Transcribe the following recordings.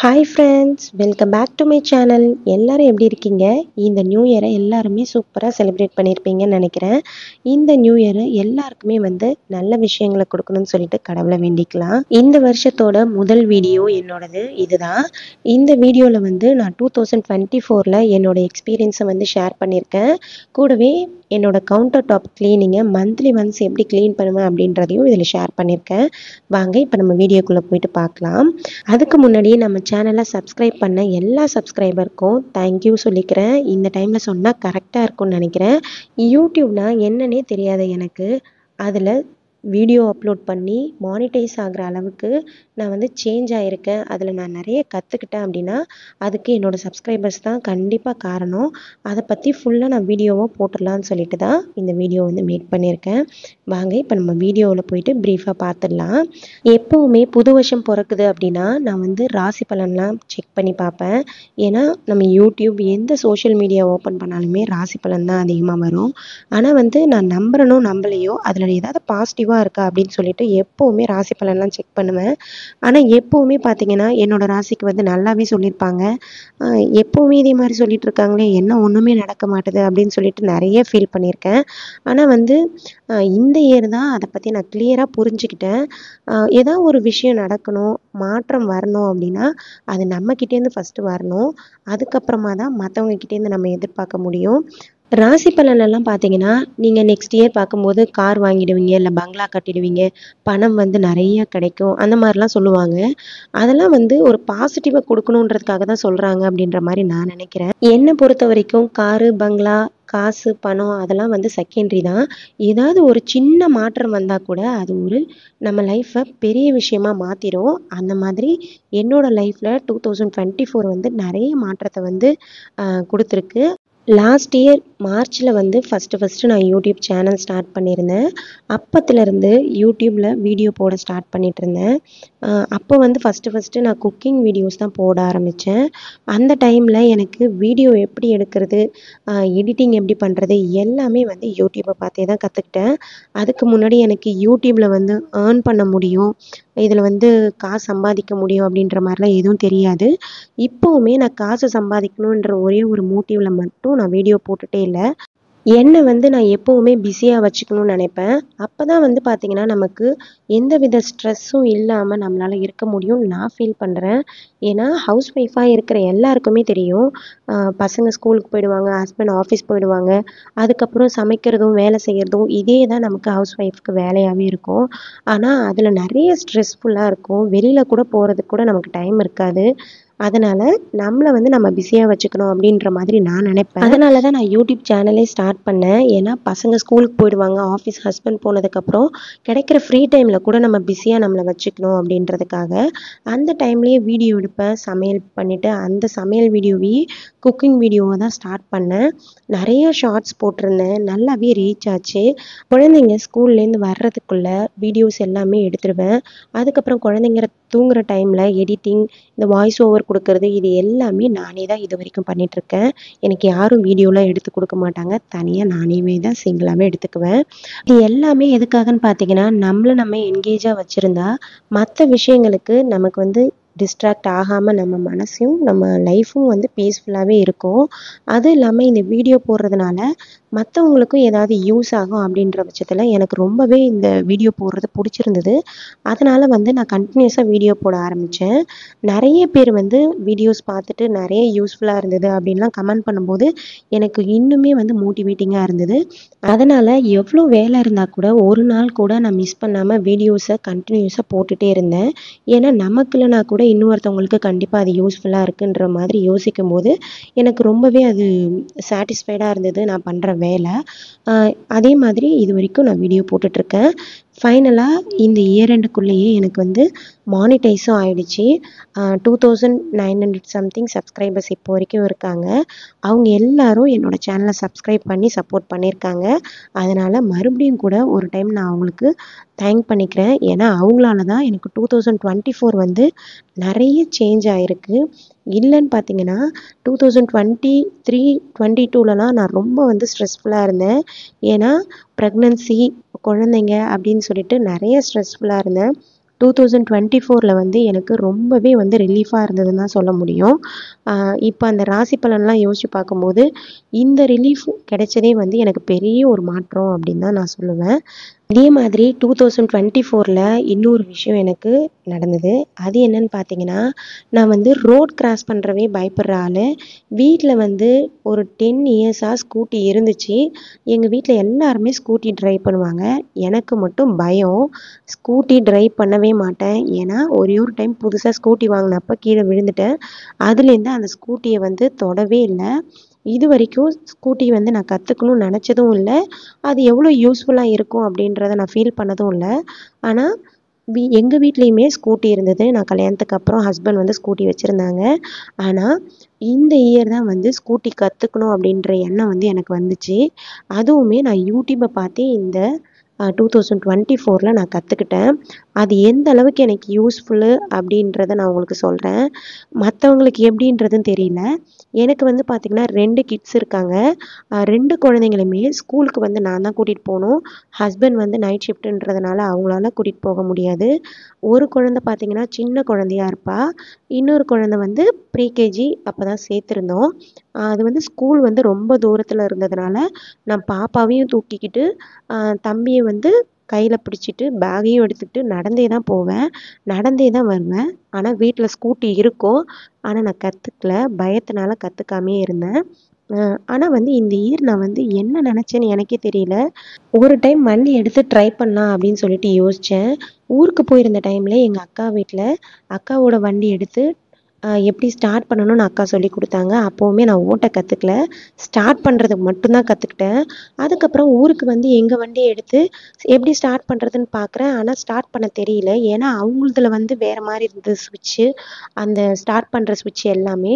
Hi friends, welcome back to my channel. எல்லாரும் எப்படி இருக்கீங்க? இந்த நியூ இயரை எல்லாருமே சூப்பராக செலிப்ரேட் பண்ணியிருப்பீங்கன்னு நினைக்கிறேன். இந்த நியூ இயர் எல்லாருக்குமே நல்ல விஷயங்களை கொடுக்கணும்னு சொல்லிட்டு கடவுளை வேண்டிக்கலாம். இந்த வருஷத்தோட முதல் வீடியோ என்னோடது இதுதான். இந்த வீடியோவில் நான் 2024ல் என்னோட எக்ஸ்பீரியன்ஸை ஷேர் பண்ணியிருக்கேன். கூடவே என்னோட கவுண்டர் டாப் கிளீனிங்கை மந்த்லி ஒன்ஸ் எப்படி க்ளீன் பண்ணுவேன் அப்படின்றதையும் இதில் ஷேர் பண்ணியிருக்கேன். வாங்க இப்போ நம்ம வீடியோக்குள்ளே போயிட்டு பார்க்கலாம். அதுக்கு முன்னாடி நம்ம சேனலை சப்ஸ்கிரைப் பண்ண எல்லா சப்ஸ்கிரைபருக்கும் தேங்க்யூ சொல்லிக்கிறேன். இந்த டைமில் சொன்னால் கரெக்டாக இருக்கும்னு நினைக்கிறேன். யூடியூப்னா என்னன்னே தெரியாது எனக்கு. அதில் வீடியோ அப்லோட் பண்ணி மானிட்டைஸ் ஆகிற அளவுக்கு நான் சேஞ்ச் ஆகிருக்கேன். அதில் நான் நிறைய கற்றுக்கிட்டேன் அப்படின்னா அதுக்கு என்னோடய சப்ஸ்கிரைபர்ஸ் தான் கண்டிப்பாக காரணம். அதை பற்றி ஃபுல்லாக நான் வீடியோவாக போட்டுடலான்னு சொல்லிட்டு தான் இந்த வீடியோ மேக் பண்ணியிருக்கேன். வாங்க இப்போ நம்ம வீடியோவில் போயிட்டு ப்ரீஃபாக பார்த்துடலாம். எப்போவுமே புது வருஷம் பிறக்குது அப்படின்னா நான் ராசி பலன்லாம் செக் பண்ணி பார்ப்பேன். ஏன்னா நம்ம யூடியூப் எந்த சோஷியல் மீடியா ஓப்பன் பண்ணாலுமே ராசி பலன் தான் அதிகமாக வரும். ஆனால் நான் நம்புறனோ நம்பலையோ அதில் ஏதாவது பாசிட்டிவாக இருக்கா அப்படின்னு சொல்லிட்டு எப்போவுமே ராசி பலன்லாம் செக் பண்ணுவேன். ஆனால் எப்போவுமே பார்த்தீங்கன்னா என்னோடய ராசிக்கு நல்லாவே சொல்லியிருப்பாங்க. எப்போவுமே இதே மாதிரி சொல்லிட்டு இருக்காங்களே, என்ன ஒன்றுமே நடக்க மாட்டுது அப்படின்னு சொல்லிட்டு நிறைய ஃபீல் பண்ணியிருக்கேன். ஆனால் இந்த இயர் தான் அதை பற்றி நான் கிளியராக புரிஞ்சுக்கிட்டேன். ஏதோ ஒரு விஷயம் நடக்கணும், மாற்றம் வரணும் அப்படின்னா அது நம்மக்கிட்டேருந்து ஃபஸ்ட்டு வரணும். அதுக்கப்புறமா தான் மற்றவங்கக்கிட்டேருந்து நம்ம எதிர்பார்க்க முடியும். ராசி பலனெல்லாம் பார்த்தீங்கன்னா நீங்கள் நெக்ஸ்ட் இயர் பார்க்கும்போது கார் வாங்கிடுவீங்க, இல்லை பங்களா கட்டிடுவீங்க, பணம் நிறைய கிடைக்கும், அந்த மாதிரிலாம் சொல்லுவாங்க. அதெல்லாம் ஒரு பாசிட்டிவாக கொடுக்கணுன்றதுக்காக தான் சொல்கிறாங்க அப்படின்ற மாதிரி நான் நினைக்கிறேன். என்னை பொறுத்த வரைக்கும் காரு, பங்களா, காசு, பணம் அதெல்லாம் செகண்டரி தான். ஏதாவது ஒரு சின்ன மாற்றம் வந்தால் கூட அது நம்ம லைஃப்பை பெரிய விஷயமா மாற்றிடும். அந்த மாதிரி என்னோடய லைஃப்பில் 2024 நிறைய மாற்றத்தை கொடுத்துருக்கு. லாஸ்ட் இயர் மார்ச்சில் ஃபஸ்ட்டு நான் யூடியூப் சேனல் ஸ்டார்ட் பண்ணியிருந்தேன். அப்பத்துலேருந்து யூடியூப்பில் வீடியோ போட ஸ்டார்ட் பண்ணிகிட்டு இருந்தேன். அப்போ ஃபஸ்ட்டு நான் குக்கிங் வீடியோஸ் தான் போட ஆரம்பித்தேன். அந்த டைமில் எனக்கு வீடியோ எப்படி எடுக்கிறது, எடிட்டிங் எப்படி பண்ணுறது எல்லாமே யூடியூப்பை பார்த்தே தான் கற்றுக்கிட்டேன். அதுக்கு முன்னாடி எனக்கு யூடியூப்பில் ஏர்ன் பண்ண முடியும், இதில் காசு சம்பாதிக்க முடியும் அப்படின்ற மாதிரிலாம் எதுவும் தெரியாது. இப்போவுமே நான் காசு சம்பாதிக்கணுன்ற ஒரே ஒரு மோட்டிவில் மட்டும் நான் வீடியோ போட்டுகிட்டே இல்லை. என்னை நான் எப்போவுமே பிஸியாக வச்சுக்கணும்னு நினைப்பேன். அப்போ தான் பார்த்தீங்கன்னா நமக்கு எந்த வித ஸ்ட்ரெஸ்ஸும் இல்லாமல் நம்மளால் இருக்க முடியும் நான் ஃபீல் பண்ணுறேன். ஏன்னா ஹவுஸ் ஒய்ஃபாக இருக்கிற எல்லாருக்குமே தெரியும், பசங்க ஸ்கூலுக்கு போயிடுவாங்க, ஹஸ்பண்ட் ஆஃபீஸ் போயிடுவாங்க, அதுக்கப்புறம் சமைக்கிறதும் வேலை செய்கிறதும் இதே தான் நமக்கு ஹவுஸ் ஒய்ஃப்க்கு வேலையாகவே இருக்கும். ஆனால் அதில் நிறைய ஸ்ட்ரெஸ்ஃபுல்லாக இருக்கும். வெளியில் கூட போகிறதுக்கு கூட நமக்கு டைம் இருக்காது. அதனால் நம்மளை நம்ம பிஸியாக வச்சுக்கணும் அப்படின்ற மாதிரி நான் நினைப்பேன். அதனால தான் நான் யூடியூப் சேனலே ஸ்டார்ட் பண்ணேன். ஏன்னா பசங்க ஸ்கூலுக்கு போயிடுவாங்க, ஆஃபீஸ் ஹஸ்பண்ட் போனதுக்கப்புறம் கிடைக்கிற ஃப்ரீ டைமில் கூட நம்ம பிஸியாக நம்மளை வச்சுக்கணும் அப்படின்றதுக்காக அந்த டைம்லேயே வீடியோ எடுப்பேன். சமையல் பண்ணிவிட்டு அந்த சமையல் வீடியோவையே குக்கிங் வீடியோவை தான் ஸ்டார்ட் பண்ணேன். நிறைய ஷார்ட்ஸ் போட்டிருந்தேன், நல்லாவே ரீச் ஆச்சு. குழந்தைங்க ஸ்கூல்லேருந்து வர்றதுக்குள்ளே வீடியோஸ் எல்லாமே எடுத்துடுவேன். அதுக்கப்புறம் குழந்தைங்க தூங்குகிற டைமில் எடிட்டிங், இந்த வாய்ஸ் ஓவர் கொடுக்கறது இது எல்லாமே நானே தான் இது வரைக்கும் பண்ணிகிட்ருக்கேன். எனக்கு யாரும் வீடியோலாம் எடுத்து கொடுக்க மாட்டாங்க, தனியாக நானே தான் சிங்கிளாகவே எடுத்துக்குவேன். இது எல்லாமே எதுக்காகன்னு பார்த்தீங்கன்னா நம்ம என்கேஜாக வச்சுருந்தா மற்ற விஷயங்களுக்கு நமக்கு டிஸ்ட்ராக்ட் ஆகாமல் நம்ம மனசையும் நம்ம லைஃப்பும் பீஸ்ஃபுல்லாகவே இருக்கும். அதுவும் இல்லாமல் இந்த வீடியோ போடுறதுனால மற்றவங்களுக்கும் ஏதாவது யூஸ் ஆகும் அப்படின்ற பட்சத்தில் எனக்கு ரொம்பவே இந்த வீடியோ போடுறது பிடிச்சிருந்தது. அதனால் நான் கண்டினியூஸாக வீடியோ போட ஆரம்பித்தேன். நிறைய பேர் வீடியோஸ் பார்த்துட்டு நிறைய யூஸ்ஃபுல்லாக இருந்தது அப்படின்லாம் கமெண்ட் பண்ணும்போது எனக்கு இன்னுமே மோட்டிவேட்டிங்காக இருந்தது. அதனால் எவ்வளோ வேலை இருந்தால் கூட ஒரு நாள் கூட நான் மிஸ் பண்ணாமல் வீடியோஸை கண்டினியூஸாக போட்டுகிட்டே இருந்தேன். ஏன்னா நமக்குள்ளனா கூட இன்னொருத்தவங்களுக்கு கண்டிப்பாக அது யூஸ்ஃபுல்லாக இருக்குன்ற மாதிரி யோசிக்கும் போது எனக்கு ரொம்பவே அது சாட்டிஸ்ஃபைடாக இருந்தது நான் பண்ணுற வேலை. அதே மாதிரி இது வரைக்கும் நான் வீடியோ போட்டுட்ருக்கேன். ஃபைனலாக இந்த இயர் எண்டுக்குள்ளேயே எனக்கு மானிட்டைஸும் ஆகிடுச்சு. 2900 சம்திங் சப்ஸ்கிரைபர்ஸ் இப்போ வரைக்கும் இருக்காங்க. அவங்க எல்லாரும் என்னோடய சேனலை சப்ஸ்கிரைப் பண்ணி சப்போர்ட் பண்ணியிருக்காங்க. அதனால் மறுபடியும் கூட ஒரு டைம் நான் அவங்களுக்கு தேங்க் பண்ணிக்கிறேன். ஏன்னா அவங்களால தான் எனக்கு 2024 நிறைய சேஞ்ச் ஆகிருக்கு. இல்லைன்னு பார்த்தீங்கன்னா 2023, 22லலாம் நான் ரொம்ப ஸ்ட்ரெஸ்ஃபுல்லாக இருந்தேன். ஏன்னா ப்ரெக்னன்சி, குழந்தைங்க அப்படின்னு சொல்லிட்டு நிறைய ஸ்ட்ரெஸ்ஃபுல்லாக இருந்தேன். 2024 வந்து எனக்கு ரொம்பவே வந்து ரிலீஃபாக இருந்ததுன்னு தான் சொல்ல முடியும். இப்போ அந்த ராசி பலன்லாம் யோசிச்சு பார்க்கும்போது இந்த ரிலீஃப் கிடைச்சதே வந்து எனக்கு பெரிய ஒரு மாற்றம் அப்படின்னு தான் நான் சொல்லுவேன். இதே மாதிரி 2024 இன்னொரு விஷயம் எனக்கு நடந்தது. அது என்னன்னு பார்த்தீங்கன்னா, நான் வந்து ரோட் கிராஸ் பண்ணுறவே பயப்படுற ஆள். வீட்டில் வந்து ஒரு 10 இயர்ஸாக ஸ்கூட்டி இருந்துச்சு. எங்கள் வீட்டில் எல்லாருமே ஸ்கூட்டி ட்ரைவ் பண்ணுவாங்க. எனக்கு மட்டும் பயம். ஸ்கூட்டி ட்ரைவ் பண்ணவே மாட்டேன். ஏன்னா ஒரே ஒரு டைம் புதுசாக ஸ்கூட்டி வாங்கினப்ப கீழே விழுந்துட்டேன். அதுலேருந்து அந்த ஸ்கூட்டியை வந்து தொடவே இல்லை. இது வரைக்கும் ஸ்கூட்டி வந்து நான் கற்றுக்கணும்னு நினச்சதும் இல்லை. அது எவ்வளோ யூஸ்ஃபுல்லாக இருக்கும் அப்படின்றத நான் ஃபீல் பண்ணதும் இல்லை. ஆனால் எங்கள் வீட்லேயுமே ஸ்கூட்டி இருந்தது. நான் கல்யாணத்துக்கு அப்புறம் ஹஸ்பண்ட் வந்து ஸ்கூட்டி வச்சுருந்தாங்க. ஆனால் இந்த இயர் தான் வந்து ஸ்கூட்டி கற்றுக்கணும் அப்படின்ற எண்ணம் வந்து எனக்கு வந்துச்சு. அதுவுமே நான் யூடியூப்பை பார்த்து இந்த 2024 நான் கற்றுக்கிட்டேன். அது எந்த அளவுக்கு எனக்கு யூஸ்ஃபுல்லு அப்படின்றத நான் உங்களுக்கு சொல்கிறேன். மற்றவங்களுக்கு எப்படின்றதுன்னு தெரியல. எனக்கு வந்து பார்த்திங்கன்னா 2 கிட்ஸ் இருக்காங்க. 2 குழந்தைங்களுமே ஸ்கூலுக்கு வந்து நான் தான் கூட்டிகிட்டு போகணும். ஹஸ்பண்ட் வந்து நைட் ஷிஃப்ட்டுன்றதுனால அவங்களால கூட்டிகிட்டு போக முடியாது. ஒரு குழந்தை பார்த்திங்கன்னா சின்ன குழந்தையா இருப்பா. இன்னொரு குழந்தை வந்து ப்ரீகேஜி அப்போ தான் சேர்த்துருந்தோம். அது வந்து ஸ்கூல் வந்து ரொம்ப தூரத்தில் இருந்ததுனால நான் பாப்பாவையும் தூக்கிக்கிட்டு தம்பியை வந்து கையில் பிடிச்சிட்டு பேக்கையும் எடுத்துக்கிட்டு நடந்தே தான் போவேன். நடந்தே தான் வருவேன். ஆனால் வீட்டில் ஸ்கூட்டி இருக்கும். ஆனால் நான் கற்றுக்கல. பயத்தினால கற்றுக்காமையே இருந்தேன். ஆனால் வந்து இந்த இயர் நான் வந்து என்ன நினச்சேன்னு எனக்கே தெரியல. ஒரு டைம் வண்டி எடுத்து ட்ரை பண்ணலாம் அப்படின்னு சொல்லிட்டு யோசித்தேன். ஊருக்கு போயிருந்த டைமில் எங்கள் அக்கா வீட்டில் அக்காவோட வண்டி எடுத்து எப்படி ஸ்டார்ட் பண்ணணும்னு அக்கா சொல்லி கொடுத்தாங்க. அப்போவுமே நான் ஓட்ட கற்றுக்கல. ஸ்டார்ட் பண்ணுறது மட்டும்தான் கற்றுக்கிட்டேன். அதுக்கப்புறம் ஊருக்கு வந்து எங்கள் வண்டியை எடுத்து எப்படி ஸ்டார்ட் பண்ணுறதுன்னு பார்க்குறேன். ஆனால் ஸ்டார்ட் பண்ண தெரியல. ஏன்னா அவங்களதுல வந்து வேறு மாதிரி இருந்தது ஸ்விட்ச்சு. அந்த ஸ்டார்ட் பண்ணுற ஸ்விட்ச் எல்லாமே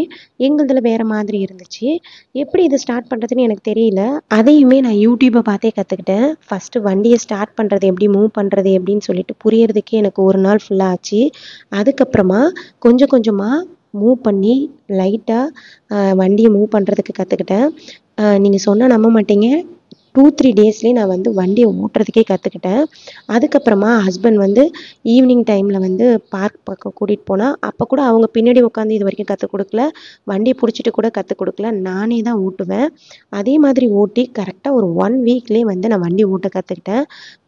எங்களதில் வேறு மாதிரி இருந்துச்சு. எப்படி இது ஸ்டார்ட் பண்ணுறதுன்னு எனக்கு தெரியல. அதையுமே நான் யூடியூப்பை பார்த்தே கற்றுக்கிட்டேன். ஃபஸ்ட்டு வண்டியை ஸ்டார்ட் பண்ணுறது எப்படி, மூவ் பண்ணுறது எப்படின்னு சொல்லிட்டு புரியறதுக்கே எனக்கு ஒரு நாள் ஃபுல்லாக ஆச்சு. அதுக்கப்புறமா கொஞ்சம் கொஞ்சமாக மூவ் பண்ணி லைட்டாக வண்டியை மூவ் பண்ணுறதுக்கு கற்றுக்கிட்டேன். நீங்கள் சொன்னால் நம்ப மாட்டீங்க, 2-3 டேஸ்லேயே நான் வந்து வண்டியை ஓட்டுறதுக்கே கற்றுக்கிட்டேன். அதுக்கப்புறமா ஹஸ்பண்ட் வந்து ஈவினிங் டைமில் வந்து பார்க் பக்கம் கூட்டிகிட்டு போனால் அப்போ கூட அவங்க பின்னாடி உட்காந்து இது வரைக்கும் கற்றுக் கொடுக்கல. வண்டியை பிடிச்சிட்டு கூட கற்றுக் கொடுக்கல. நானே தான் ஓட்டுவேன். அதே மாதிரி ஓட்டி கரெக்டாக ஒரு 1 வீக்லேயே வந்து நான் வண்டி ஓட்ட கற்றுக்கிட்டேன்.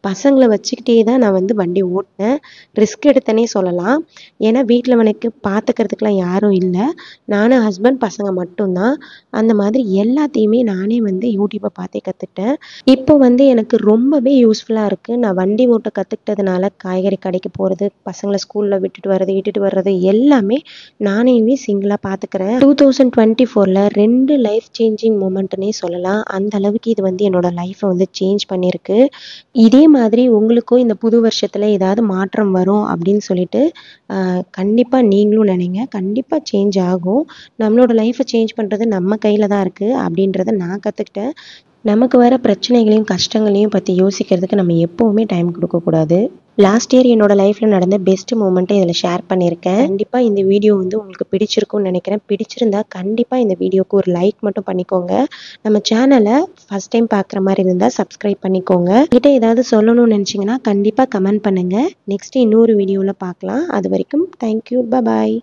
பசங்களை வச்சுக்கிட்டே தான் நான் வந்து வண்டி ஓட்டினேன். ரிஸ்க் எடுத்தனே சொல்லலாம். ஏன்னா வீட்டில் எனக்கு பார்த்துக்கிறதுக்கெலாம் யாரும் இல்லை. நானும் ஹஸ்பண்ட் பசங்க மட்டும்தான். அந்த மாதிரி எல்லாத்தையுமே நானே வந்து யூடியூப்பை பார்த்தே கற்றுக்கிட்டேன். இப்போ வந்து எனக்கு ரொம்பவே யூஸ்ஃபுல்லாக இருக்குது. நான் வண்டி ஓட்ட கற்றுக்கிட்டதுனால காய்கறி கடைக்கு போகிறது, பசங்களை ஸ்கூலில் விட்டுட்டு வர்றது, இட்டுட்டு வர்றது எல்லாமே நானேவே சிங்கிளாக பார்த்துக்கிறேன். 2024 2 லைஃப் சேஞ்சிங் மூமெண்ட்டுன்னே சொல்லலாம். அந்த அளவுக்கு இது வந்து என்னோடய லைஃப்பை வந்து சேஞ்ச் பண்ணியிருக்கு. இதே மாதிரி உங்களுக்கும் இந்த புது வருஷத்தில் ஏதாவது மாற்றம் வரும் அப்படின்னு சொல்லிட்டு கண்டிப்பாக நீங்களும் நினைங்க. கண்டிப்பாக சேஞ்ச் ஆகும். நம்மளோட லைஃப்பை சேஞ்ச் பண்ணுறது நம்ம கையில் தான் இருக்குது அப்படின்றத நான் கற்றுக்கிட்டேன். நமக்கு வர பிரச்சனைகளையும் கஷ்டங்களையும் பற்றி யோசிக்கிறதுக்கு நம்ம எப்போவுமே டைம் கொடுக்கக்கூடாது. லாஸ்ட் இயர் என்னோட லைஃப்பில் நடந்த பெஸ்ட் மூமெண்ட்டை இதில் ஷேர் பண்ணியிருக்கேன். கண்டிப்பாக இந்த வீடியோ வந்து உங்களுக்கு பிடிச்சிருக்கும்னு நினைக்கிறேன். பிடிச்சிருந்தா கண்டிப்பாக இந்த வீடியோவுக்கு ஒரு லைக் மட்டும் பண்ணிக்கோங்க. நம்ம சேனலை ஃபஸ்ட் டைம் பார்க்குற மாதிரி இருந்தால் சப்ஸ்கிரைப் பண்ணிக்கோங்க. கிட்ட ஏதாவது சொல்லணும்னு நினச்சிங்கன்னா கண்டிப்பாக கமெண்ட் பண்ணுங்கள். நெக்ஸ்ட்டு இன்னொரு வீடியோவில் பார்க்கலாம். அது வரைக்கும் தேங்க்யூ. பாய்.